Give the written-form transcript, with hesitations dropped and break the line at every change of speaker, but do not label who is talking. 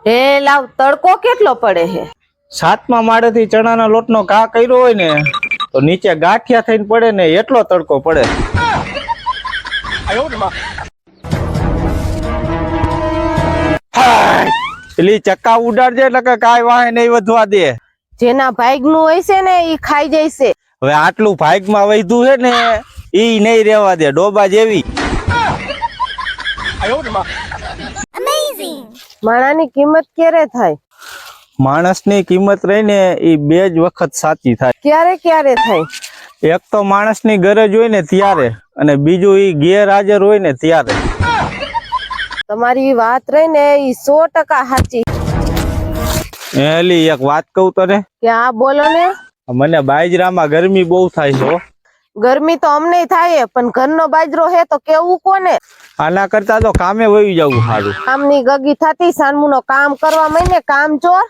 હે લાવ, તડકો કેટલો પડે હે?
7મા માળેથી ચણાના લોટનો ઘા કર્યો હોય ને તો નીચે ગાંઠિયા થઈને પડે ને એટલો તડકો પડે. પેલી ચક્કા ઉડાડજે એટલે કે કાંઈ વાહે નહીં વધવા દે.
જેના ભાગનું હોય છે ને ઈ ખાઈ જાય છે.
હવે આટલું ભાગમાં વૈધું છે ને ઈ નહીં રહેવા દે, ડોબા જેવી.
માણાની કિંમત ક્યારે થાય?
માણસની કિંમત રહીને ઈ 2 જ વખત સાચી થાય.
ક્યારે ક્યારે થાય?
એક તો માણસની ગરજ હોય ને ત્યારે, અને બીજું ઈ ગેરહાજર હોય ને ત્યારે.
તમારી વાત રહી ને ઈ 100% સાચી.
એલી એક વાત કહું તને,
કે આ બોલો ને.
મને બાજરામાં ગરમી બહુ થાય છે હો.
ગરમી તો અમને થાય પણ ઘરનો બાજરો હે તો કેવું કોને?
આના કરતા તો કામે વહી જવું સારું.
કામની ગગી થતી સાનમુનો કામ કરવા માંડે, કામ ચોર.